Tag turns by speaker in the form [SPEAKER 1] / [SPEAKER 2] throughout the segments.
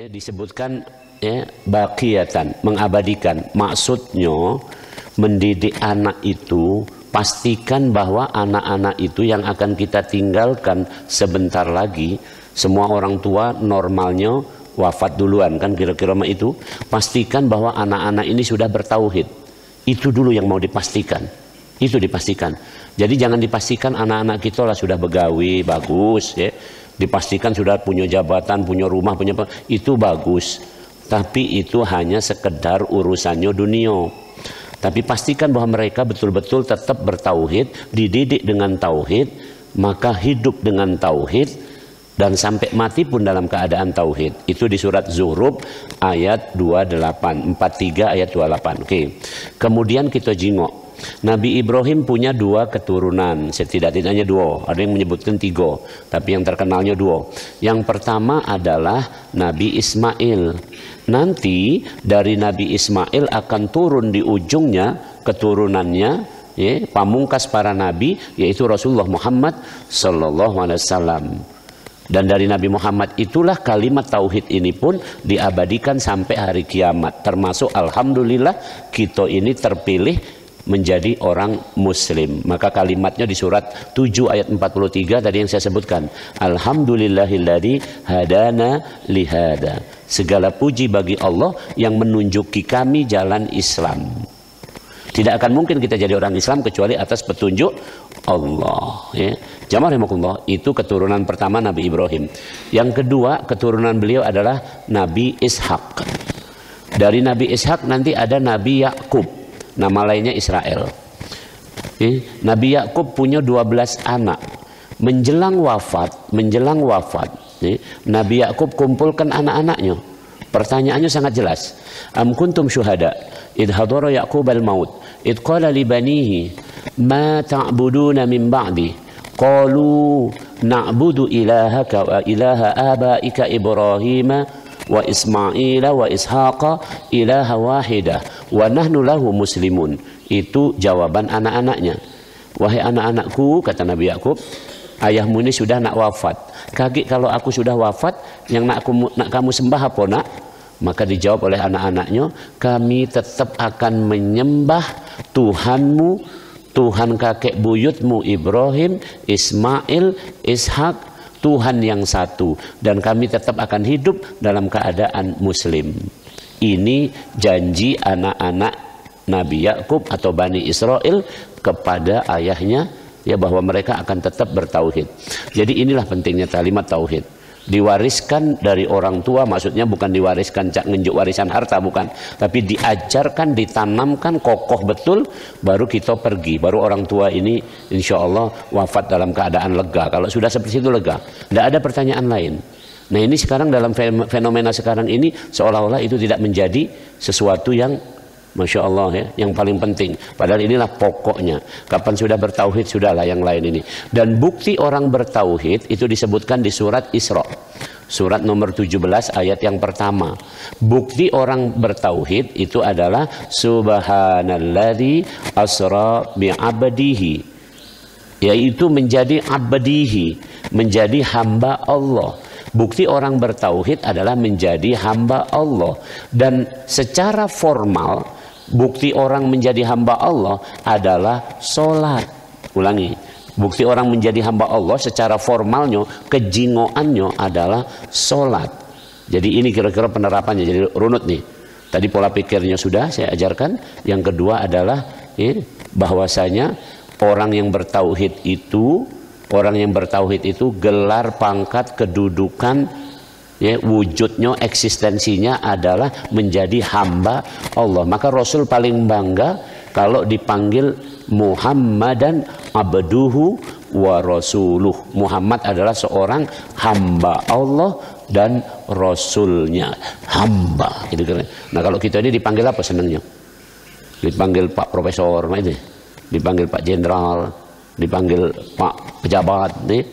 [SPEAKER 1] disebutkan baqiyatan, mengabadikan. Maksudnya mendidik anak itu, pastikan bahwa anak-anak itu yang akan kita tinggalkan sebentar lagi, semua orang tua normalnya wafat duluan kan, kira-kira itu. Pastikan bahwa anak-anak ini sudah bertauhid. Itu dulu yang mau dipastikan. Itu dipastikan. Jadi jangan dipastikan anak-anak kita lah sudah begawi, bagus ya. Dipastikan sudah punya jabatan, punya rumah, punya apa, itu bagus. Tapi itu hanya sekedar urusannya dunia. Tapi pastikan bahwa mereka betul-betul tetap bertauhid, dididik dengan tauhid, maka hidup dengan tauhid, dan sampai mati pun dalam keadaan tauhid. Itu di surat Zuhruf ayat 28, 43 ayat 28. Oke. Kemudian kita jingok. Nabi Ibrahim punya dua keturunan, setidak-tidaknya dua, ada yang menyebutkan tiga, tapi yang terkenalnya dua. Yang pertama adalah Nabi Ismail. Nanti dari Nabi Ismail akan turun di ujungnya keturunannya, ya, pamungkas para nabi, yaitu Rasulullah Muhammad sallallahu alaihi wasallam. Dan dari Nabi Muhammad itulah kalimat tauhid ini pun diabadikan sampai hari kiamat. Termasuk alhamdulillah kita ini terpilih menjadi orang muslim. Maka kalimatnya di surat 7 ayat 43 tadi yang saya sebutkan. Alhamdulillahilladzi hadana lihada. Segala puji bagi Allah yang menunjuki kami jalan Islam. Tidak akan mungkin kita jadi orang Islam kecuali atas petunjuk Allah, ya. Jamaah rahimakumullah, itu keturunan pertama Nabi Ibrahim. Yang kedua keturunan beliau adalah Nabi Ishak. Dari Nabi Ishak nanti ada Nabi Yakub. Nama lainnya Israel. Nabi Yakub punya 12 anak. Menjelang wafat, Nabi Yakub kumpulkan anak-anaknya. Pertanyaannya sangat jelas. Am kuntum syuhada idh hadara Yaqub al-maut idh qala li banihi ma ta'buduna min ba'di qalu na'budu ilahaka wa ilaha abaika Ibrahim wa Ismaila wa Ishaqa ilaha wahida wa nahnu lahu muslimun. Itu jawaban anak-anaknya. Wahai anak-anakku, kata Nabi Yakub, ayahmu ini sudah nak wafat. Kaget kalau aku sudah wafat, yang nak kamu sembah apa nak? Maka dijawab oleh anak-anaknya, kami tetap akan menyembah Tuhanmu, Tuhan kakek buyutmu Ibrahim, Ismail, Ishak, Tuhan yang satu, dan kami tetap akan hidup dalam keadaan muslim. Ini janji anak-anak Nabi Yakub atau Bani Israel kepada ayahnya, ya, bahwa mereka akan tetap bertauhid. Jadi inilah pentingnya kalimat tauhid. Diwariskan dari orang tua, maksudnya bukan diwariskan cak ngenjuk warisan harta, bukan, tapi diajarkan, ditanamkan kokoh betul, baru kita pergi, baru orang tua ini insya Allah wafat dalam keadaan lega. Kalau sudah seperti itu lega, tidak ada pertanyaan lain. Nah ini sekarang dalam fenomena sekarang ini seolah-olah itu tidak menjadi sesuatu yang Masya Allah, ya, yang paling penting. Padahal inilah pokoknya. Kapan sudah bertauhid, sudahlah yang lain ini. Dan bukti orang bertauhid itu disebutkan di surat Isra. Surat nomor 17 ayat yang pertama. Bukti orang bertauhid itu adalah Subhanalladzi asra bi'abdihi. Yaitu menjadi abdihi, menjadi hamba Allah. Bukti orang bertauhid adalah menjadi hamba Allah. Dan secara formal bukti orang menjadi hamba Allah adalah sholat. Ulangi, bukti orang menjadi hamba Allah secara formalnya, kejingoannya adalah sholat. Jadi ini kira-kira penerapannya, jadi runut nih. Tadi pola pikirnya sudah saya ajarkan. Yang kedua adalah bahwasanya orang yang bertauhid itu gelar, pangkat, kedudukan, ya, wujudnya, eksistensinya adalah menjadi hamba Allah. Maka Rasul paling bangga kalau dipanggil Muhammadan abduhu wa rasuluh. Muhammad adalah seorang hamba Allah dan Rasulnya, hamba. Nah kalau kita ini dipanggil apa senangnya? Dipanggil Pak Profesor, dipanggil Pak Jenderal, dipanggil Pak Pejabat, nih.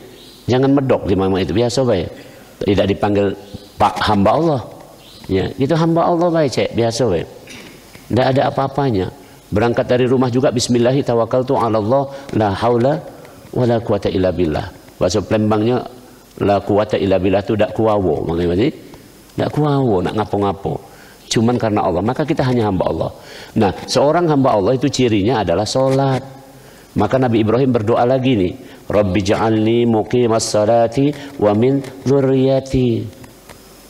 [SPEAKER 1] Jangan medok di mama itu, biasa baik. Tidak dipanggil Pak hamba Allah, ya, itu hamba Allah baik, cek, biasa baik. Tidak ada apa-apanya. Berangkat dari rumah juga Bismillahi tawakkaltu ala Allah la haula wala quwata illa billah. Bahasa Palembangnya la quwata illa billah itu dak kuwawo, makanya Tidak kuawo, nak ngapo-ngapo. Cuman karena Allah, maka kita hanya hamba Allah. Nah, seorang hamba Allah itu cirinya adalah sholat. Maka Nabi Ibrahim berdoa lagi nih, Rabbi ja'alni muqimas salati wa min dzurriyyati.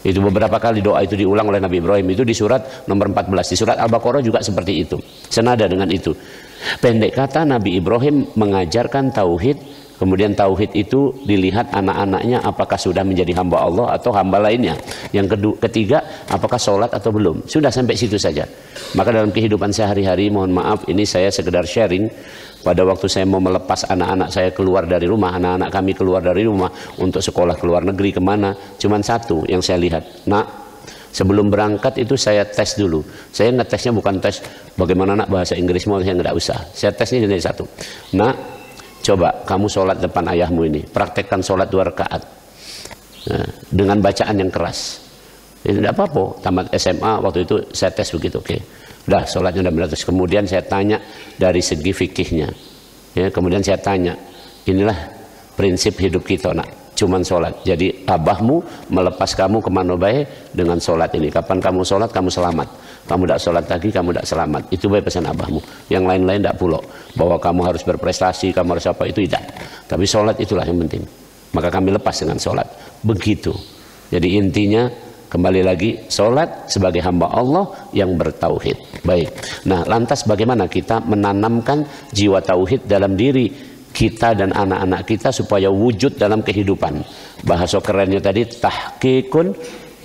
[SPEAKER 1] Itu beberapa kali doa itu diulang oleh Nabi Ibrahim. Itu di surat nomor 14. Di surat Al-Baqarah juga seperti itu. Senada dengan itu. Pendek kata, Nabi Ibrahim mengajarkan tauhid. Kemudian tauhid itu dilihat anak-anaknya apakah sudah menjadi hamba Allah atau hamba lainnya. Yang ketiga, apakah sholat atau belum. Sudah sampai situ saja. Maka dalam kehidupan sehari-hari, mohon maaf, ini saya sekedar sharing. Pada waktu saya mau melepas anak-anak saya keluar dari rumah, anak-anak kami keluar dari rumah untuk sekolah ke luar negeri kemana, cuman satu yang saya lihat, nak, sebelum berangkat itu saya tes dulu. Saya ngetesnya bukan tes bagaimana nak bahasa Inggrismu, saya nggak usah. Saya tesnya jadi satu, nak, coba kamu sholat depan ayahmu ini, praktekkan sholat 2 rakaat nah, dengan bacaan yang keras. Tidak apa-apa, tamat SMA waktu itu saya tes begitu, oke. Udah sholatnya udah benar. Terus kemudian saya tanya dari segi fikihnya, ya, kemudian saya tanya, inilah prinsip hidup kita nak, cuman sholat. Jadi abahmu melepas kamu kemana baik dengan sholat ini. Kapan kamu sholat kamu selamat, kamu tidak sholat lagi kamu tidak selamat. Itu baik pesan abahmu. Yang lain-lain tidak pula bahwa kamu harus berprestasi, kamu harus apa, itu tidak. Tapi sholat itulah yang penting. Maka kami lepas dengan sholat. Begitu. Jadi intinya kembali lagi, sholat sebagai hamba Allah yang bertauhid. Baik. Nah, lantas bagaimana kita menanamkan jiwa tauhid dalam diri kita dan anak-anak kita supaya wujud dalam kehidupan. Bahasa kerennya tadi tahqiqun,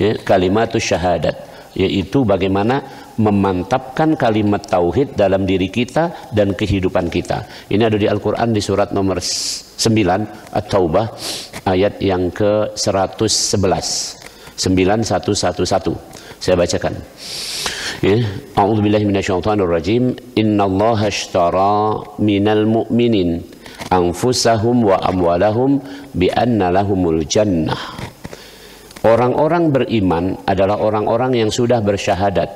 [SPEAKER 1] ya, kalimatus syahadat, yaitu bagaimana memantapkan kalimat tauhid dalam diri kita dan kehidupan kita. Ini ada di Al-Quran di surat nomor 9 At-Taubah ayat yang ke-111. 9111. Saya bacakan. Ya, A'udzubillahi minasyaitonirrajim. Innallaha ashtara minal mu'minin anfusahum wa amwalahum bi anna lahumul jannah. Orang-orang beriman adalah orang-orang yang sudah bersyahadat.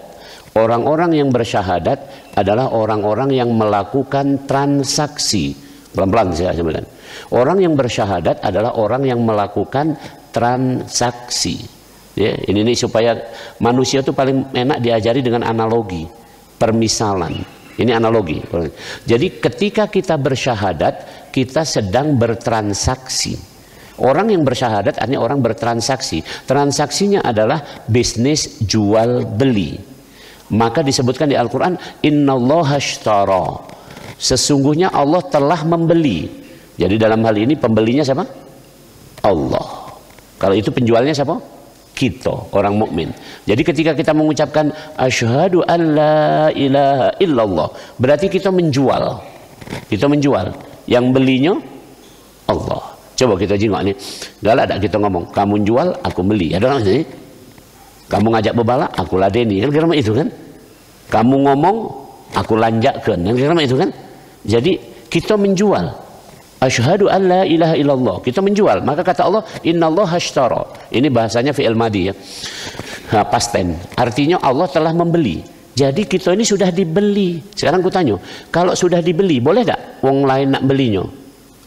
[SPEAKER 1] Orang-orang yang bersyahadat adalah orang-orang yang melakukan transaksi. Pelan-pelan saya sebutkan. Orang yang bersyahadat adalah orang yang melakukan transaksi. Ya, ini supaya manusia itu paling enak diajari dengan analogi, permisalan. Ini analogi. Jadi ketika kita bersyahadat, kita sedang bertransaksi. Orang yang bersyahadat artinya orang bertransaksi. Transaksinya adalah bisnis jual beli. Maka disebutkan di Al-Quran, Innallaha ashtara. Sesungguhnya Allah telah membeli. Jadi dalam hal ini pembelinya siapa? Allah. Kalau itu penjualnya siapa? Kita, orang mukmin. Jadi ketika kita mengucapkan asyhadu an la ilaha illallah, berarti kita menjual. Kita menjual. Yang belinya Allah. Coba kita jengok nih. Galak tak kita ngomong, kamu jual, aku beli. Ada orang sini. Kamu ngajak bebala, aku ladeni. Kan kira itu kan? Kamu ngomong, aku lanjakkan. Kan kira itu kan? Jadi kita menjual. Asyhadu an la ilaha illallah. Kita menjual. Maka kata Allah, innallaha ashtara. Ini bahasanya fi'il madhi ya. Nah, past tense. Artinya Allah telah membeli. Jadi kita ini sudah dibeli. Sekarang aku tanya, kalau sudah dibeli, boleh tak wong lain nak belinya?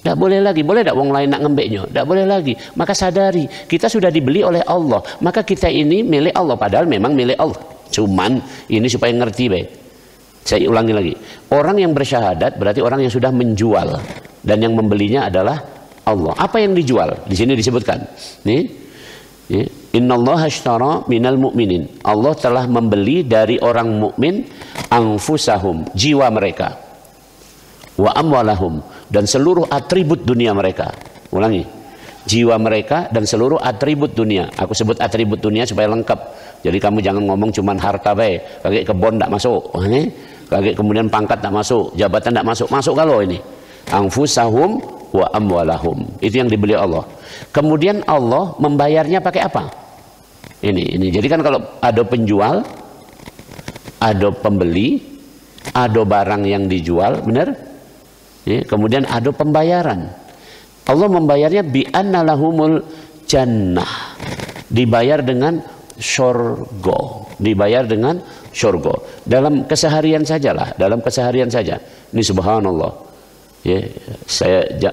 [SPEAKER 1] Tak boleh lagi. Boleh tak wong lain nak ngembeknya? Tak boleh lagi. Maka sadari, kita sudah dibeli oleh Allah. Maka kita ini milik Allah. Padahal memang milik Allah. Cuman ini supaya ngerti baik. Saya ulangi lagi. Orang yang bersyahadat berarti orang yang sudah menjual. Dan yang membelinya adalah Allah. Apa yang dijual? Di sini disebutkan. Nih, Innallaha ashtara minal mu'minin. Allah telah membeli dari orang mukmin anfusahum, jiwa mereka. Wa amwalahum, dan seluruh atribut dunia mereka. Ulangi. Jiwa mereka dan seluruh atribut dunia. Aku sebut atribut dunia supaya lengkap. Jadi kamu jangan ngomong cuman harta baik. Kayak kebon tak masuk. Kayak kemudian pangkat tak masuk, jabatan tak masuk. Masuk kalau ini. Anfusahum wa amwalahum. Itu yang dibeli Allah. Kemudian Allah membayarnya pakai apa? Ini. Jadi kan kalau ada penjual, ada pembeli, ada barang yang dijual, benar? Ya, kemudian ada pembayaran. Allah membayarnya bi anna lahumul jannah. Dibayar dengan syurga. Dibayar dengan syurga. Dalam keseharian sajalah, dalam keseharian saja. Ini subhanallah. Ya,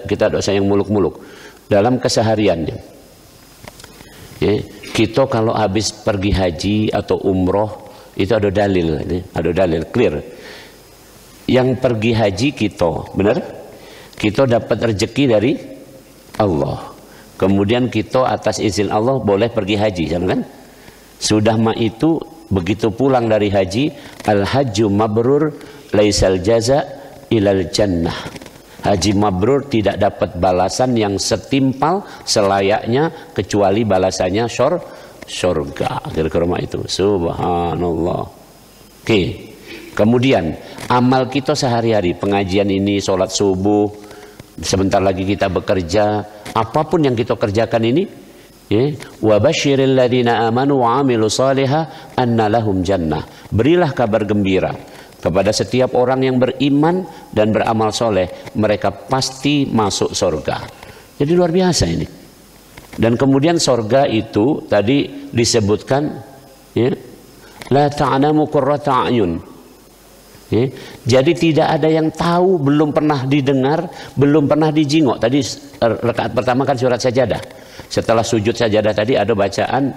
[SPEAKER 1] kita dosa yang muluk-muluk dalam kesehariannya. Ya, kita kalau habis pergi haji atau umroh itu ada dalil, ada dalil clear. Yang pergi haji kita, benar? Kita dapat rezeki dari Allah. Kemudian kita atas izin Allah boleh pergi haji, kan? Sudah mah itu begitu pulang dari haji, al-hajju mabrur laisal jaza ilal jannah. Haji mabrur tidak dapat balasan yang setimpal selayaknya kecuali balasannya surga. Kira-kira itu. Subhanallah. Oke. Kemudian amal kita sehari-hari, pengajian ini, sholat subuh, sebentar lagi kita bekerja, apapun yang kita kerjakan ini, wa basyiril ladzina amanu wa 'amilus shaliha anna lahum jannah. Berilah kabar gembira kepada setiap orang yang beriman dan beramal soleh, mereka pasti masuk surga. Jadi luar biasa ini. Dan kemudian surga itu tadi disebutkan, la ta'lamu qurrata a'yun. Jadi tidak ada yang tahu, belum pernah didengar, belum pernah dijingok. Tadi rakaat pertama kan surat sajadah. Setelah sujud sajadah tadi ada bacaan,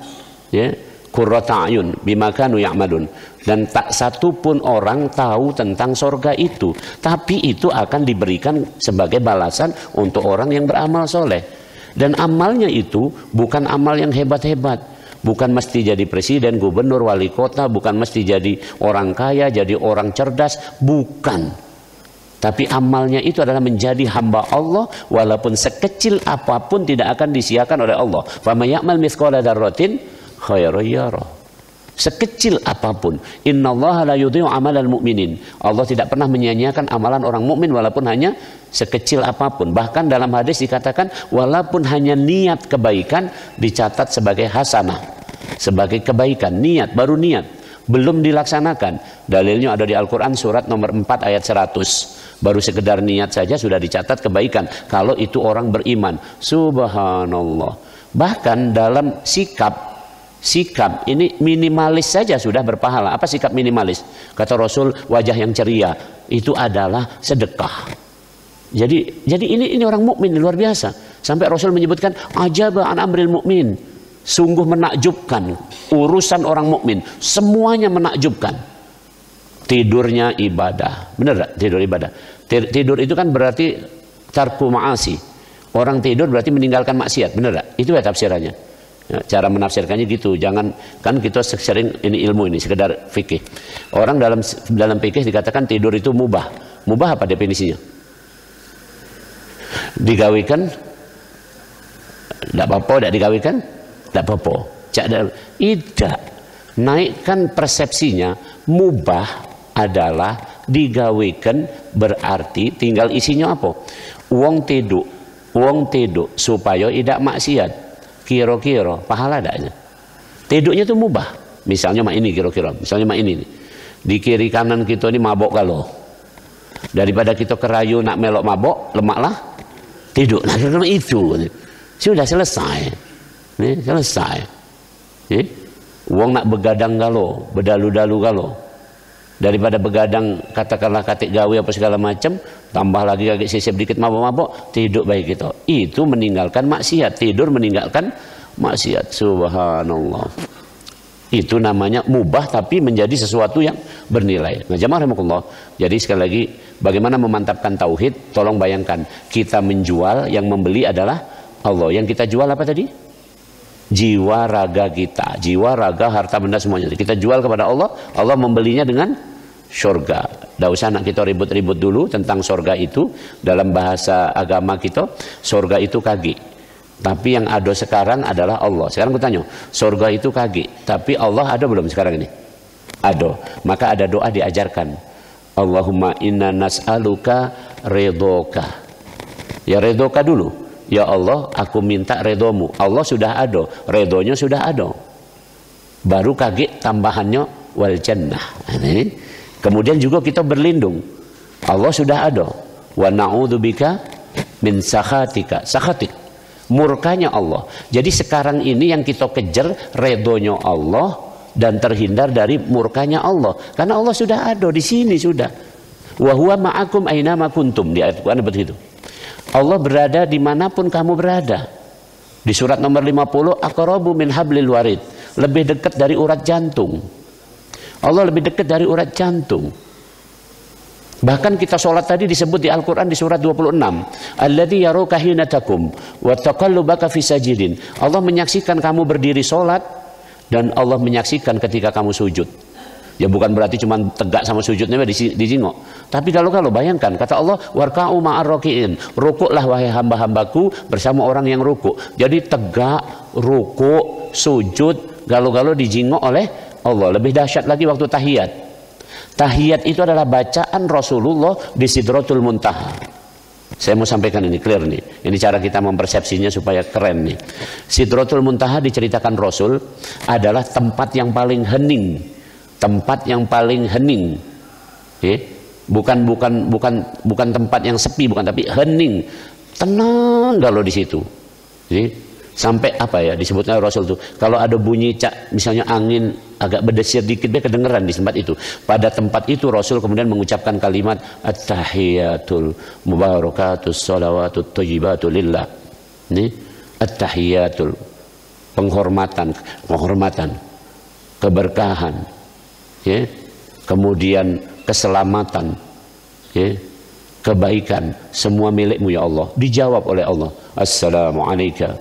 [SPEAKER 1] qurrata a'yun bima kanu ya'malun. Dan tak satu pun orang tahu tentang surga itu, tapi itu akan diberikan sebagai balasan untuk orang yang beramal soleh. Dan amalnya itu bukan amal yang hebat-hebat, bukan mesti jadi presiden, gubernur, wali kota, bukan mesti jadi orang kaya, jadi orang cerdas, bukan. Tapi amalnya itu adalah menjadi hamba Allah, walaupun sekecil apapun tidak akan disia-siakan oleh Allah. Fa may ya'mal mithqala dzarratin khairan yarah. Sekecil apapun, innallaha la yudhi'u amalal mu'minin. Allah tidak pernah menyia-nyiakan amalan orang mukmin walaupun hanya sekecil apapun. Bahkan dalam hadis dikatakan walaupun hanya niat kebaikan dicatat sebagai hasanah, sebagai kebaikan. Niat, baru niat, belum dilaksanakan. Dalilnya ada di Al-Quran surat nomor 4 ayat 100. Baru sekedar niat saja sudah dicatat kebaikan kalau itu orang beriman. Subhanallah. Bahkan dalam sikap ini minimalis saja sudah berpahala. Apa sikap minimalis? Kata Rasul, wajah yang ceria itu adalah sedekah. Jadi ini orang mukmin luar biasa. Sampai Rasul menyebutkan ajaba an amril mukmin. Sungguh menakjubkan urusan orang mukmin. Semuanya menakjubkan. Tidurnya ibadah. Benar tak? Tidur ibadah. Tidur itu kan berarti tarku ma'asi. Orang tidur berarti meninggalkan maksiat. Benar tak? Itu ya tafsirannya. Ya, cara menafsirkannya gitu. Jangan, kan kita sering ini ilmu ini sekedar fikih. Orang dalam fikih dikatakan tidur itu mubah. Mubah apa definisinya? Digawikan tidak apa-apa, tidak digawikan tidak apa-apa. Tidak. Naikkan persepsinya. Mubah adalah digawikan berarti tinggal isinya apa? Uang tidur supaya tidak maksiat. Kira-kira pahala adanya. Tidurnya itu mubah. Misalnya mak ini kira-kira, misalnya mak ini. Di kiri kanan kita ini mabok galau. Daripada kita kerayu nak melok mabok, lemaklah tidur. Nah, kira-kira itu. Sudah selesai. Nih, selesai. Uang nak begadang galau, berdalu-dalu galau. Daripada begadang katakanlah katik gawe apa segala macam, tambah lagi agak sisip dikit mabok-mabok, tidur baik kita. Itu meninggalkan maksiat, tidur meninggalkan maksiat. Subhanallah. Itu namanya mubah tapi menjadi sesuatu yang bernilai. Nah, jamaah rahimakumullah. Jadi sekali lagi, bagaimana memantapkan tauhid? Tolong bayangkan, kita menjual, yang membeli adalah Allah. Yang kita jual apa tadi? Jiwa raga kita, jiwa raga harta benda semuanya kita jual kepada Allah. Allah membelinya dengan surga. Tidak usah nak kita ribut-ribut dulu tentang surga itu. Dalam bahasa agama kita, surga itu kaki, tapi yang ada sekarang adalah Allah. Sekarang aku tanya, surga itu kaki, tapi Allah ada belum sekarang ini? Ada. Maka ada doa diajarkan, Allahumma inna nas'aluka ridhoka. Ya ridhoka dulu. Ya Allah, aku minta redomu. Allah sudah ada, redonya sudah ada. Baru kaget tambahannya wal jannah. Kemudian juga kita berlindung. Allah sudah ada. Wa na'udzubika min sakhatika. Sakhatik, murkanya Allah. Jadi sekarang ini yang kita kejar redonya Allah dan terhindar dari murkanya Allah. Karena Allah sudah ada di sini sudah. Wa huwa ma'akum aina ma kuntum, di ayat Quran begitu. Allah berada dimanapun kamu berada. Di surat nomor 50, aqrabu min hablil warid, lebih dekat dari urat jantung. Allah lebih dekat dari urat jantung. Bahkan kita sholat tadi disebut di Al-Quran di surat 26, alladzi yaruka hina taqum wa taqallubaka fi sajidin. Allah menyaksikan kamu berdiri sholat dan Allah menyaksikan ketika kamu sujud. Ya bukan berarti cuma tegak sama sujudnya dijingok. Tapi kalau bayangkan kata Allah, warka'u ma'ar raki'in, rukuklah wahai hamba-hambaku bersama orang yang rukuk. Jadi tegak, rukuk, sujud, galau-galau dijingok oleh Allah. Lebih dahsyat lagi waktu tahiyat. Tahiyat itu adalah bacaan Rasulullah di Sidratul Muntaha. Saya mau sampaikan ini clear nih. Ini cara kita mempersepsinya supaya keren nih. Sidratul Muntaha diceritakan Rasul adalah tempat yang paling hening. Tempat yang paling hening, bukan tempat yang sepi, bukan, tapi hening, tenang kalau di situ. Sampai apa ya disebutnya Rasul tuh, kalau ada bunyi misalnya angin agak berdesir dikit, dia kedengeran di tempat itu. Pada tempat itu Rasul kemudian mengucapkan kalimat at-tahiyatul mubarakatus salawatut thayyibatu lillah. Ini at-tahiyatul, penghormatan, keberkahan. Kemudian keselamatan, kebaikan, semua milikmu ya Allah. Dijawab oleh Allah, assalamualaikum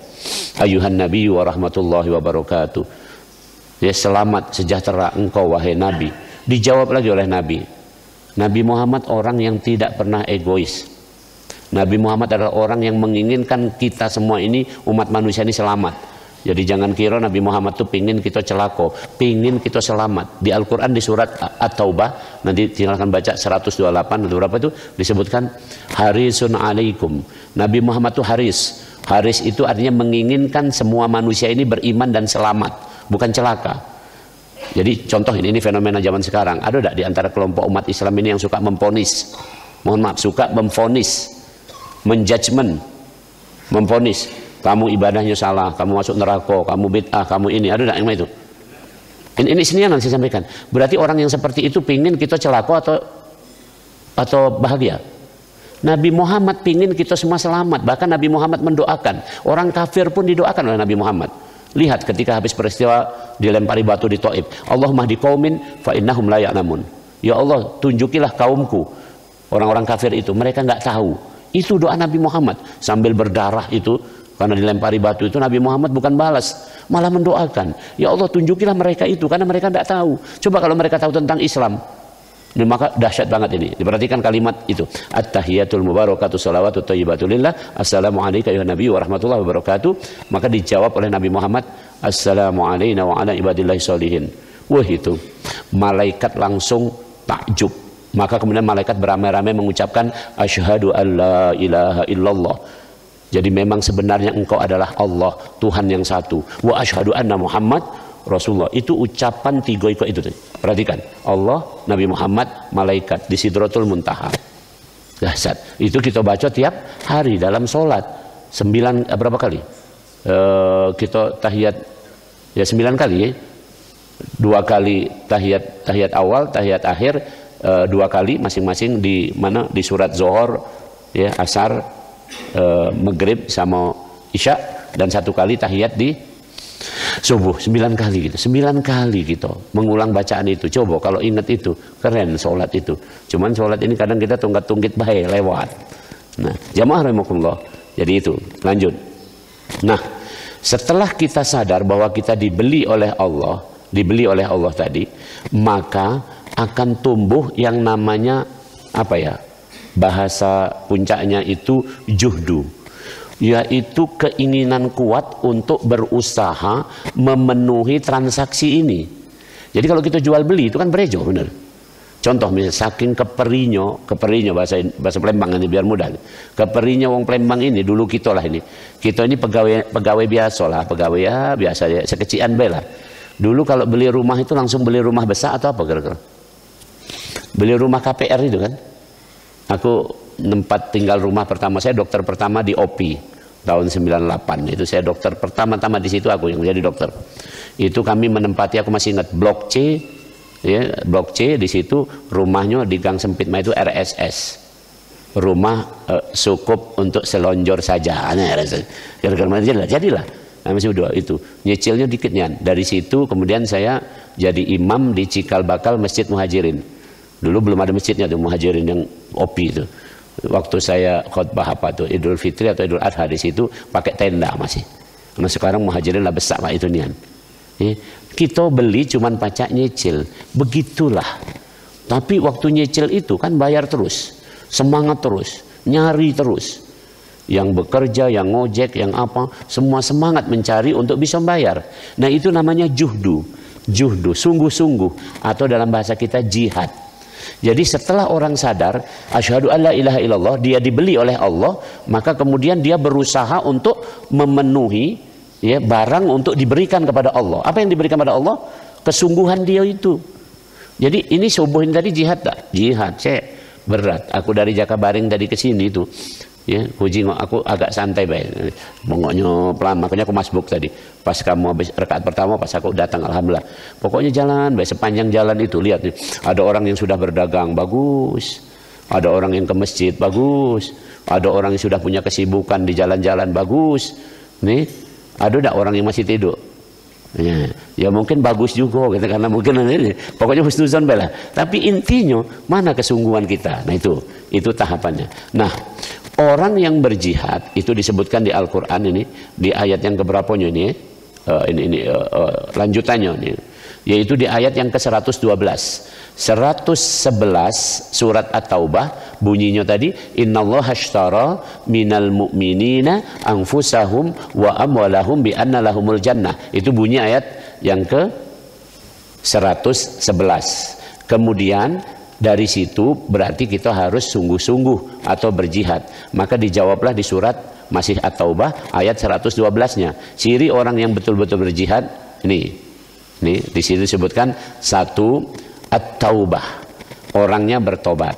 [SPEAKER 1] ayuhan nabi wa rahmatullahi wa barakatuh. Selamat sejahtera engkau wahai nabi. Dijawab lagi oleh nabi. Nabi Muhammad orang yang tidak pernah egois. Nabi Muhammad adalah orang yang menginginkan kita semua ini, umat manusia ini selamat. Jadi jangan kira Nabi Muhammad tuh pingin kita celako, pingin kita selamat. Di Al-Quran di surat At-Taubah, nanti silakan baca 128 atau berapa itu, disebutkan harisun alaikum. Nabi Muhammad tuh haris. Haris itu artinya menginginkan semua manusia ini beriman dan selamat, bukan celaka. Jadi contoh ini fenomena zaman sekarang. Ada tidak di antara kelompok umat Islam ini yang suka memvonis? Mohon maaf, suka memvonis, menjudgment, memvonis. Kamu ibadahnya salah, kamu masuk neraka, kamu bid'ah, kamu ini. Ada enggak yang itu? Ini sini yang saya sampaikan. Berarti orang yang seperti itu pingin kita celaka atau bahagia. Nabi Muhammad pingin kita semua selamat. Bahkan Nabi Muhammad mendoakan. Orang kafir pun didoakan oleh Nabi Muhammad. Lihat ketika habis peristiwa dilempari batu di Taif. Allahumma hdi qaumin fa innahum la ya'lamun. Ya Allah, tunjukilah kaumku. Orang-orang kafir itu, mereka nggak tahu. Itu doa Nabi Muhammad sambil berdarah itu. Karena dilempari batu itu Nabi Muhammad bukan balas, malah mendoakan, ya Allah tunjukilah mereka itu, karena mereka tidak tahu. Coba kalau mereka tahu tentang Islam, ini maka dahsyat banget ini. Diperhatikan kalimat itu, at-tahiyatul mubarakatuh salawatut thayyibatu lillah, assalamualaikum ya nabi wa rahmatullahi wabarakatuh. Maka dijawab oleh Nabi Muhammad, assalamualaikum wa ala ibadillahi sholihin. Wah, itu malaikat langsung takjub. Maka kemudian malaikat beramai-ramai mengucapkan asyhadu an la ilaha illallah. Jadi memang sebenarnya engkau adalah Allah, Tuhan yang satu. Wa asyhadu anna Muhammad Rasulullah. Itu ucapan tiga itu. Perhatikan, Allah, Nabi Muhammad, malaikat di Sidratul Muntaha. Dahsyat. Itu kita baca tiap hari dalam sholat. Berapa kali? Kita tahiyat ya 9 kali ya. 2 kali tahiyat awal, tahiyat akhir, 2 kali masing-masing di mana? Di surat Zuhur, ya, asar, maghrib sama isya, dan 1 kali tahiyat di subuh. 9 kali gitu. 9 kali gitu mengulang bacaan itu. Coba kalau ingat itu, keren sholat itu. Cuman sholat ini kadang kita tunggat-tunggit baik lewat. Nah, jamaah rahimakumullah. Jadi itu, lanjut. Nah, setelah kita sadar bahwa kita dibeli oleh Allah tadi, maka akan tumbuh yang namanya apa ya? Bahasa puncaknya itu juhdu, yaitu keinginan kuat untuk berusaha memenuhi transaksi ini. Jadi kalau kita jual beli itu kan berejo, bener. Contoh misalnya saking keperinyo bahasa Palembang ini biar mudah. Keperinyo wong Palembang ini dulu kita ini pegawai biasa lah, pegawai ya biasa ya, sekecian bela. Dulu kalau beli rumah itu langsung beli rumah besar atau apa kira-kira? Beli rumah KPR itu kan. Aku tempat tinggal rumah pertama saya, dokter pertama di OPI tahun 98. Itu saya dokter pertama-tama di situ, aku yang menjadi dokter. Itu kami menempati, aku masih ingat, blok C, ya, blok C. Di situ rumahnya di Gang Sempit itu RSS. rumah cukup untuk selonjor saja. Nah, gara-gara jadilah. Nah, masih dua itu. Nyicilnya dikit nian. Dari situ kemudian saya jadi imam di Cikal Bakal Masjid Muhajirin. Dulu belum ada masjidnya tuh Muhajirin yang OPI itu. Waktu saya khutbah apa tuh Idul Fitri atau Idul Adha di situ pakai tenda masih. Nah sekarang Muhajirin lah besar pak itu nian. Kita beli cuman pacak nyicil. Begitulah. Tapi waktu nyicil itu kan bayar terus. Semangat terus, nyari terus. Yang bekerja, yang ngojek, yang apa, semua semangat mencari untuk bisa membayar. Nah itu namanya juhdu, sungguh-sungguh, atau dalam bahasa kita jihad. Jadi setelah orang sadar, asyhadu alla ilaha illallah, dia dibeli oleh Allah, maka kemudian dia berusaha untuk memenuhi ya barang untuk diberikan kepada Allah. Apa yang diberikan kepada Allah? Kesungguhan dia itu. Jadi ini subuh ini tadi jihad tak? Jihad, berat. Aku dari Jakabaring tadi ke sini tuh. Ya, puji aku agak santai baik. Pokoknya pelan, makanya aku masbuk tadi. Pas kamu habis rakaat pertama, pas aku datang, alhamdulillah. Pokoknya jalan baik, sepanjang jalan itu lihat nih, ada orang yang sudah berdagang bagus, ada orang yang ke masjid bagus, ada orang yang sudah punya kesibukan di jalan-jalan bagus. Nih, ada enggak orang yang masih tidur? Ya mungkin bagus juga gitu, karena mungkin ini pokoknya husnuzon bela. Tapi intinya mana kesungguhan kita. Nah itu tahapannya. Nah, orang yang berjihad itu disebutkan di Al-Qur'an ini di ayat yang keberapanya ini lanjutannya ini, yaitu di ayat yang ke-112. 111 surat At-Taubah bunyinya tadi innallaha ashtara minal mu'minina anfusahum wa amwalahum bi anna lahumul jannah. Itu bunyi ayat yang ke 111. Kemudian dari situ berarti kita harus sungguh-sungguh atau berjihad. Maka dijawablah di surat masih At-Taubah ayat 112-nya. Ciri orang yang betul-betul berjihad ini di situ disebutkan satu At-Taubah, orangnya bertobat.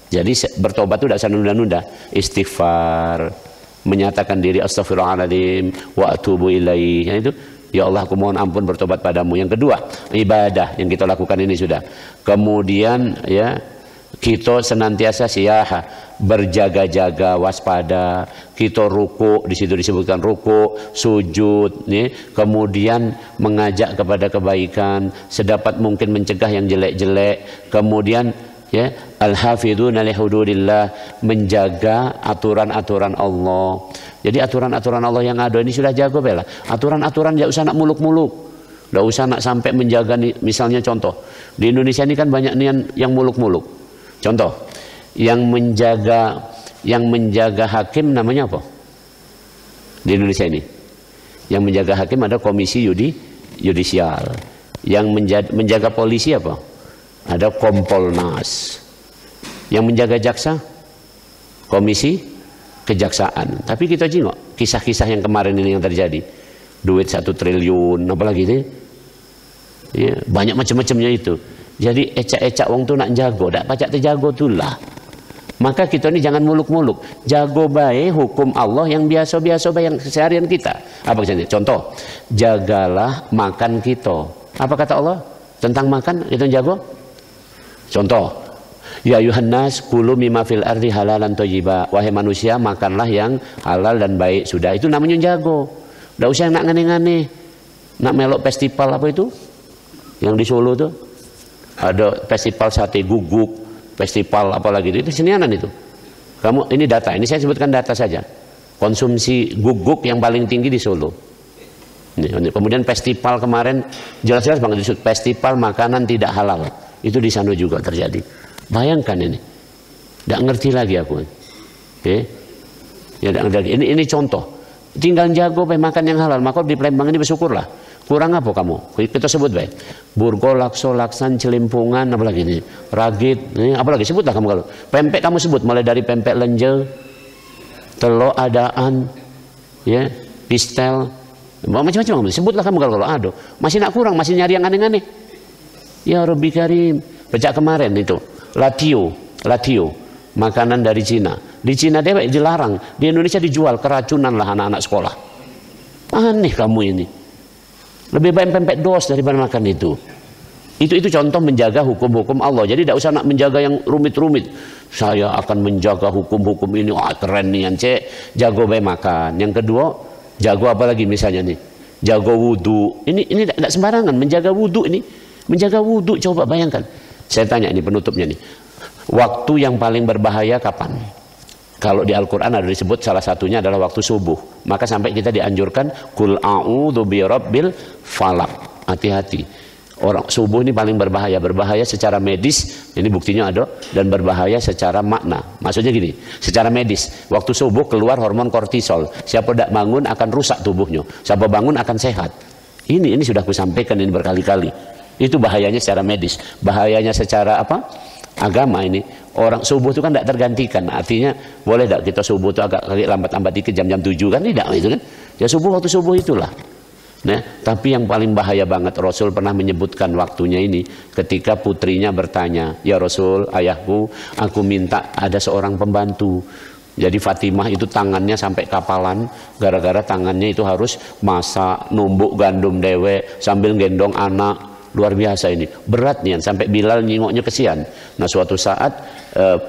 [SPEAKER 1] Jadi bertobat itu tidak usah nunda-nunda, istighfar, menyatakan diri astaghfirullahaladzim wa atubu ilaih. Itu ya Allah aku mohon ampun bertobat padamu. Yang kedua ibadah yang kita lakukan ini sudah. Kemudian ya kita senantiasa berjaga-jaga, waspada. Kita ruku, di situ disebutkan ruku, sujud, nih. Kemudian mengajak kepada kebaikan, sedapat mungkin mencegah yang jelek-jelek. Kemudian ya al-hafidhuna li hududillah, menjaga aturan-aturan Allah. Jadi aturan-aturan Allah yang ada ini sudah jago bela. Aturan-aturan tidak usah nak muluk-muluk. Tidak usah nak sampai menjaga nih, misalnya contoh. Di Indonesia ini kan banyak nih yang muluk-muluk. Contoh, yang menjaga hakim namanya apa? Di Indonesia ini. Yang menjaga hakim ada komisi yudisial. Yang menjaga polisi apa? Ada Kompolnas. Yang menjaga jaksa? Komisi kejaksaan. Tapi kita jengok kisah-kisah yang kemarin ini yang terjadi. Duit 1 triliun, apalagi itu. Ya, banyak macam-macamnya itu. Jadi ecak-ecak wong tu nak jago, tak pacak terjago tulah. Maka kita ini jangan muluk-muluk, jago baik hukum Allah yang biasa-biasa yang seharian kita. Apa contohnya? Contoh, jagalah makan kita. Apa kata Allah tentang makan? Kita jago. Contoh, ya Yuhannas kulu mimma fil ardi halalan thayyiba. Wahai manusia, makanlah yang halal dan baik. Sudah, itu namanya jago. Tidak usah nak ngane-ngane, nak melok festival apa itu? Yang di Solo tuh. Ada festival sate guguk, festival apa lagi itu kesenianan itu. Kamu ini data, ini saya sebutkan data saja. Konsumsi guguk yang paling tinggi di Solo. Kemudian festival kemarin jelas-jelas banget disebut festival makanan tidak halal. Itu di sana juga terjadi. Bayangkan ini. Tidak ngerti lagi aku. Oke. Ya, ini contoh. Tinggal jago makan yang halal, maka di Palembang ini bersyukurlah. Kurang apa kamu? Kita sebut baik. Burgo, lakso, laksan, celimpungan, apalagi ini, ragit, ini apalagi sebutlah kamu kalau. Pempek kamu sebut, mulai dari pempek lenje, telo adaan, ya, pistel, macam-macam kamu sebutlah kamu kalau ada. Masih nak kurang, masih nyari yang aneh-aneh. Ya Rabbi Karim. Sejak kemarin itu, latio, makanan dari Cina. Di Cina dewek dilarang, di Indonesia dijual, keracunan lah anak-anak sekolah. Aneh kamu ini. Lebih baik pempek dos daripada makan itu. Itu contoh menjaga hukum-hukum Allah. Jadi tidak usah nak menjaga yang rumit-rumit. Saya akan menjaga hukum-hukum ini. Wah, keren nih yang jago baik makan. Yang kedua, jago apa lagi misalnya nih? Jago wudu. Ini tidak sembarangan menjaga wudu ini. Menjaga wudu, coba bayangkan. Saya tanya ini penutupnya nih. Waktu yang paling berbahaya kapan? Kalau di Al-Quran ada disebut salah satunya adalah waktu subuh. Maka sampai kita dianjurkan kul a'udzu birabbil falaq. Hati-hati. Orang subuh ini paling berbahaya. Berbahaya secara medis, ini buktinya ada, dan berbahaya secara makna. Maksudnya gini, secara medis, waktu subuh keluar hormon kortisol. Siapa tidak bangun akan rusak tubuhnya. Siapa bangun akan sehat. Ini sudah aku sampaikan ini berkali-kali. Itu bahayanya secara medis. Bahayanya secara apa? Agama ini. Orang subuh itu kan tidak tergantikan. Artinya boleh tidak kita subuh itu agak lambat-lambat dikit jam-jam 7 kan? Tidak itu kan? Ya subuh waktu subuh itulah. Nah, tapi yang paling bahaya banget, Rasul pernah menyebutkan waktunya ini ketika putrinya bertanya, ya Rasul, ayahku, aku minta ada seorang pembantu. Jadi Fatimah itu tangannya sampai kapalan, gara-gara tangannya itu harus masak, numbuk gandum dewe, sambil gendong anak. Luar biasa ini, berat nih, sampai Bilal nyingoknya kesian. Nah suatu saat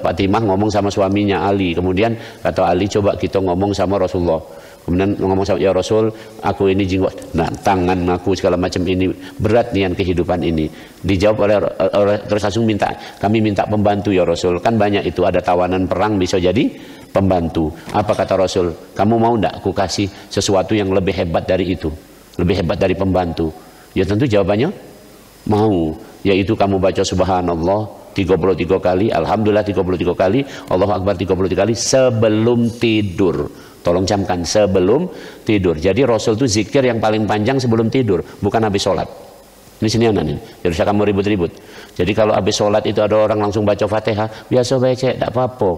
[SPEAKER 1] Fatimah ngomong sama suaminya Ali, kemudian kata Ali, coba kita ngomong sama Rasulullah. Kemudian ngomong sama, ya Rasul, aku ini jinggot, nah tangan aku segala macam ini berat nih kehidupan ini. Dijawab oleh terus langsung minta, kami minta pembantu ya Rasul. Kan banyak itu, ada tawanan perang bisa jadi pembantu. Apa kata Rasul? Kamu mau enggak aku kasih sesuatu yang lebih hebat dari itu, lebih hebat dari pembantu? Ya tentu jawabannya mau, yaitu kamu baca subhanallah 33 kali, alhamdulillah 33 kali, Allahu Akbar 33 kali sebelum tidur. Tolong camkan, sebelum tidur. Jadi Rasul itu zikir yang paling panjang sebelum tidur, bukan habis sholat. Ini senianan ini, jadi usah kamu ribut-ribut. Jadi kalau habis sholat itu ada orang langsung baca Fatihah, biasa baca, tidak apa-apa.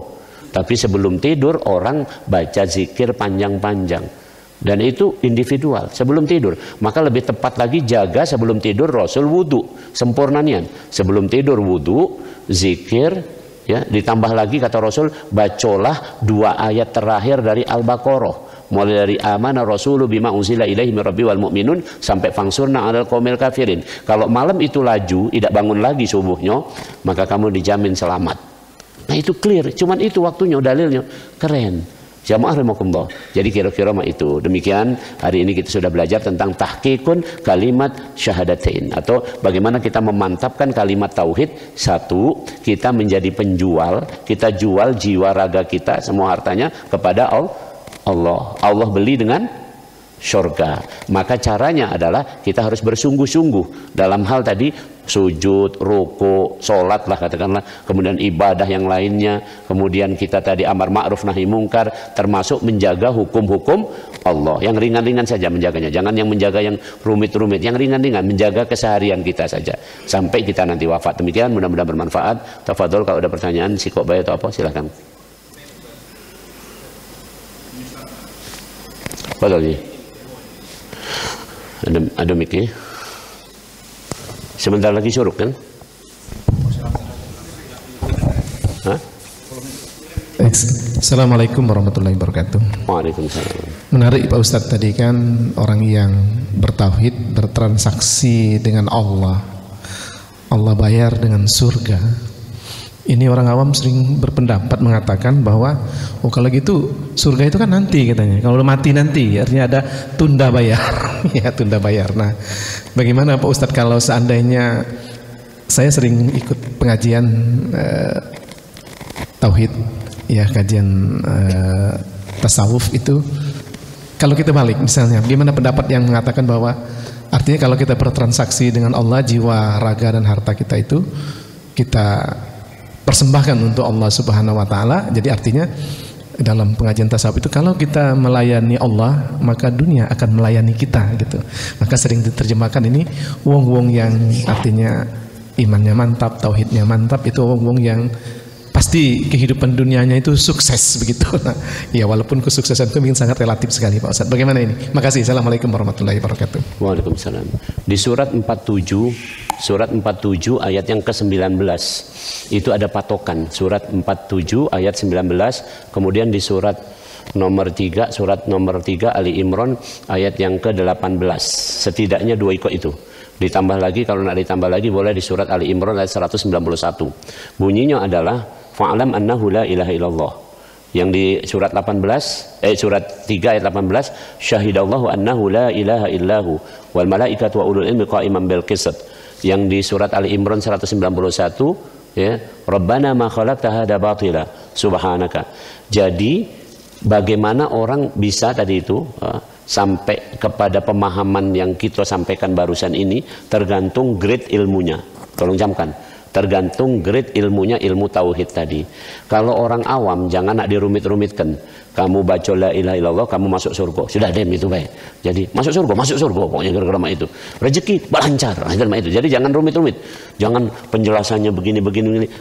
[SPEAKER 1] Tapi sebelum tidur orang baca zikir panjang-panjang. Dan itu individual, sebelum tidur. Maka lebih tepat lagi jaga sebelum tidur Rasul wudu, sempurna nian. Sebelum tidur wudu, zikir, ya, ditambah lagi kata Rasul, bacolah 2 ayat terakhir dari Al-Baqarah. Mulai dari amana rasulu bima unzila ilaihi mir rabbi wal mu'minun sampai fangsurna 'alal qaumil kafirin. Kalau malam itu laju, tidak bangun lagi subuhnya, maka kamu dijamin selamat. Nah itu clear, cuman itu waktunya, dalilnya keren. Jamaah rahimakumullah. Jadi kira-kira mah itu. Demikian hari ini kita sudah belajar tentang tahqiqun kalimat syahadatain, atau bagaimana kita memantapkan kalimat tauhid. Satu, kita menjadi penjual, kita jual jiwa raga kita, semua hartanya kepada Allah. Allah beli dengan surga. Maka caranya adalah kita harus bersungguh-sungguh dalam hal tadi sujud, ruku, sholat lah katakanlah, kemudian ibadah yang lainnya, kemudian kita tadi amar ma'ruf nahi mungkar, termasuk menjaga hukum-hukum Allah. Yang ringan-ringan saja menjaganya, jangan yang menjaga yang rumit-rumit, yang ringan-ringan, menjaga keseharian kita saja sampai kita nanti wafat. Demikian, mudah-mudahan bermanfaat. Tafadhol, kalau ada pertanyaan sikok bayi atau apa silahkan. Betul. Ada mikir. Sebentar lagi syuruk kan? Hah?
[SPEAKER 2] Assalamualaikum warahmatullahi wabarakatuh.
[SPEAKER 1] Waalaikumsalam.
[SPEAKER 2] Menarik Pak Ustadz, tadi kan orang yang bertauhid, bertransaksi dengan Allah, Allah bayar dengan surga. Ini orang awam sering berpendapat mengatakan bahwa oh kalau gitu surga itu kan nanti katanya, kalau mati nanti, artinya ada tunda bayar. Ya, tunda bayar. Nah, bagaimana Pak Ustadz kalau seandainya saya sering ikut pengajian tauhid, ya kajian tasawuf itu, kalau kita balik misalnya, gimana pendapat yang mengatakan bahwa artinya kalau kita bertransaksi dengan Allah, jiwa, raga dan harta kita itu kita persembahkan untuk Allah Subhanahu wa taala. Jadi artinya dalam pengajian tasawuf itu kalau kita melayani Allah, maka dunia akan melayani kita gitu. Maka sering diterjemahkan ini wong-wong yang artinya imannya mantap, tauhidnya mantap, itu wong-wong yang pasti kehidupan dunianya itu sukses begitu. Nah, ya walaupun kesuksesan itu mungkin sangat relatif sekali Pak Ustadz. Bagaimana ini? Makasih. Assalamualaikum warahmatullahi wabarakatuh.
[SPEAKER 1] Waalaikumsalam. Di surat 47 ayat yang ke-19 itu ada patokan. Surat 47 ayat 19, kemudian di surat nomor 3 Ali Imran ayat yang ke-18. Setidaknya 2 ikut itu. Ditambah lagi, kalau nak ditambah lagi boleh di surat Ali Imran ayat 191. Bunyinya adalah fa'lam annahu la ilaha illallah. Yang di surat 18 surat 3 ayat 18, syahidallahu annahu la ilaha illahu wal malaikatu wa ulul ilmi qa'iman bil qist. Yang di surat Ali Imran 191, ya, Rabbana ma khalaqta hadza batila subhanaka. Jadi bagaimana orang bisa tadi itu sampai kepada pemahaman yang kita sampaikan barusan ini, tergantung grade ilmunya. Tolong camkan, tergantung grade ilmunya, ilmu tauhid tadi. Kalau orang awam jangan nak dirumit-rumitkan. Kamu baca la ilaha illallah, kamu masuk surga. Sudah dem itu baik. Jadi masuk surga pokoknya gara-gara itu. Rezeki lancar, itu. Jadi jangan rumit-rumit. Jangan penjelasannya begini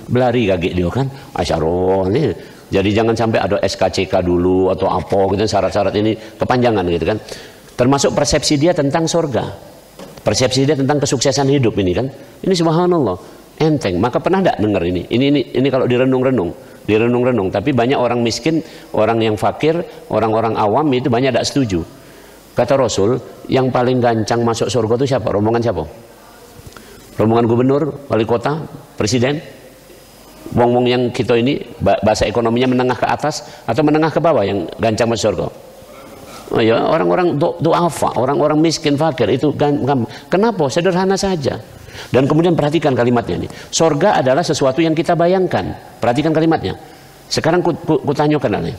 [SPEAKER 1] belari kaki dia kan. Asyarah ini. Jadi jangan sampai ada SKCK dulu atau apa gitu, syarat-syarat ini kepanjangan gitu kan. Termasuk persepsi dia tentang surga. Persepsi dia tentang kesuksesan hidup ini kan. Ini subhanallah, enteng. Maka pernah enggak dengar ini? Ini kalau direnung-renung, tapi banyak orang miskin, orang yang fakir, orang-orang awam itu banyak tidak setuju. Kata Rasul, yang paling gancang masuk surga itu siapa? Rombongan siapa? Rombongan gubernur, wali kota, presiden? Wong-wong yang kita ini bahasa ekonominya menengah ke atas atau menengah ke bawah yang gancang masuk surga? Oh ya, orang-orang du'afa, orang-orang miskin fakir itu kenapa? Sederhana saja. Dan kemudian perhatikan kalimatnya ini. Surga adalah sesuatu yang kita bayangkan. Perhatikan kalimatnya. Sekarang ku tanyakan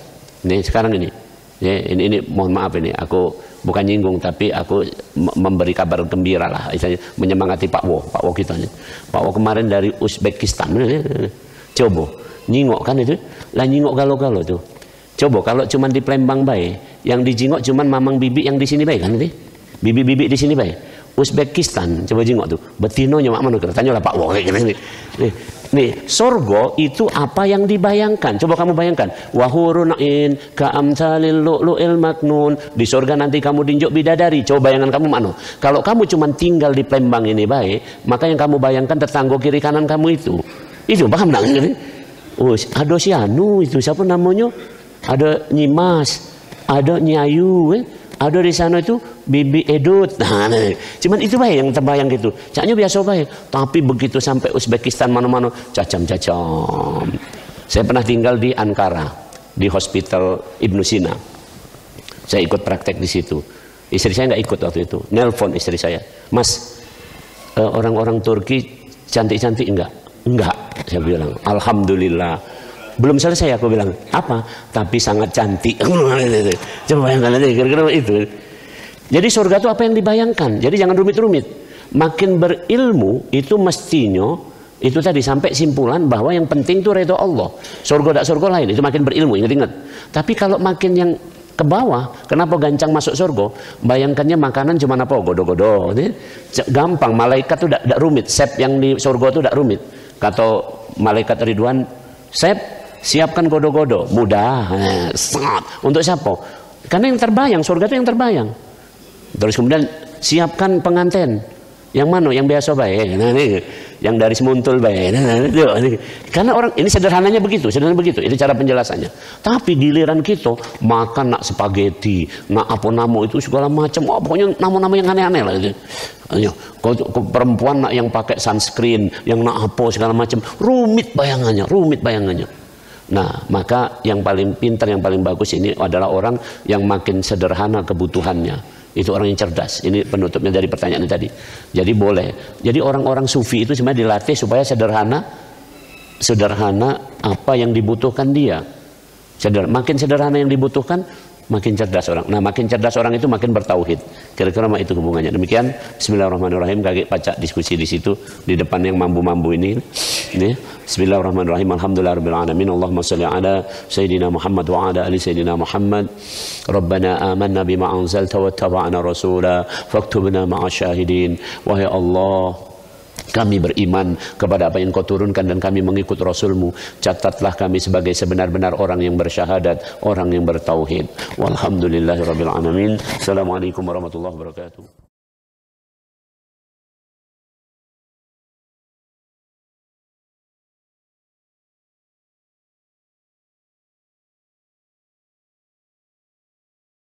[SPEAKER 1] ini sekarang ini. Ya, ini mohon maaf ini, aku bukan nyinggung tapi aku memberi kabar gembira lah, menyemangati Pak Wo kita ini. Pak Wo kemarin dari Uzbekistan. Coba nyingok kan itu, lah nyingok galo-galo tuh. Coba kalau cuman di Palembang baik, yang dijingok cuman mamang bibi yang di sini baik kan itu, bibi-bibi di sini baik. Uzbekistan coba jingok tuh, betinonya mak mana? Tanyalah Pak Wo kayak gini. Nih, sorgo itu apa yang dibayangkan? Coba kamu bayangkan, wahurun ain ka'amsalil lu'lu'il maknun. Di surga nanti kamu dinjuk bidadari. Coba bayangan kamu mana? Kalau kamu cuma tinggal di Palembang ini baik, maka yang kamu bayangkan tetangga kiri kanan kamu itu paham enggak? Ada si anu itu siapa namanya? Ada Nyimas, ada Nyayu, ada di sana itu Bibi Edut. Nah, cuman itu baik yang terbayang gitu. Caknya biasa baik, tapi begitu sampai Uzbekistan mana-mana cacam-cacam. Saya pernah tinggal di Ankara, di Hospital Ibnu Sina. Saya ikut praktek di situ. Istri saya nggak ikut waktu itu. Nelpon istri saya, Mas, orang-orang Turki cantik-cantik enggak, saya bilang. Alhamdulillah. Belum selesai aku bilang, apa? Tapi sangat cantik. Coba bayangkan aja, kira-kira itu. Jadi surga itu apa yang dibayangkan. Jadi jangan rumit-rumit. Makin berilmu itu mestinya itu tadi sampai simpulan bahwa yang penting itu ridho Allah. Surga tak surga lain itu makin berilmu, ingat-ingat. Tapi kalau makin yang ke bawah, kenapa gancang masuk surga? Bayangkannya makanan cuma apa? Godo-godo. Gampang, malaikat itu tidak rumit. Sep yang di surga itu tidak rumit. Kata malaikat Ridwan, siapkan godo-godo, mudah, untuk siapa? Karena yang terbayang, surga itu yang terbayang. Terus kemudian siapkan pengantin, yang mana? Yang biasa baik, yang dari semuntul baik. Karena orang ini sederhana begitu, itu cara penjelasannya. Tapi giliran kita makan nak spaghetti, nak apa nama itu segala macam, pokoknya nama-nama yang aneh-aneh lah itu. Perempuan nak yang pakai sunscreen, yang nak apa segala macam, rumit bayangannya. Nah, maka yang paling pintar, yang paling bagus ini adalah orang yang makin sederhana kebutuhannya. Itu orang yang cerdas. Ini penutupnya dari pertanyaan ini tadi. Jadi boleh. Jadi orang-orang sufi itu sebenarnya dilatih supaya sederhana apa yang dibutuhkan dia. Makin sederhana yang dibutuhkan, makin cerdas orang. Nah, makin cerdas orang itu makin bertauhid. Kira-kira itu hubungannya. Demikian. Bismillahirrahmanirrahim. Kaki pacak diskusi di situ di depan yang mambu-mambu ini. Bismillahirrahmanirrahim. Alhamdulillahirabbil alamin. Allahumma shalli ala sayyidina Muhammad wa ala ali sayyidina Muhammad. Rabbana amanna bima anzalta wattaba'na rasula faktubna ma'asyahidin. Wahai Allah, kami beriman kepada apa yang kau turunkan dan kami mengikut Rasulmu. Catatlah kami sebagai sebenar-benar orang yang bersyahadat, orang yang bertauhid. Walhamdulillahirabbil alamin. Assalamualaikum warahmatullahi wabarakatuh.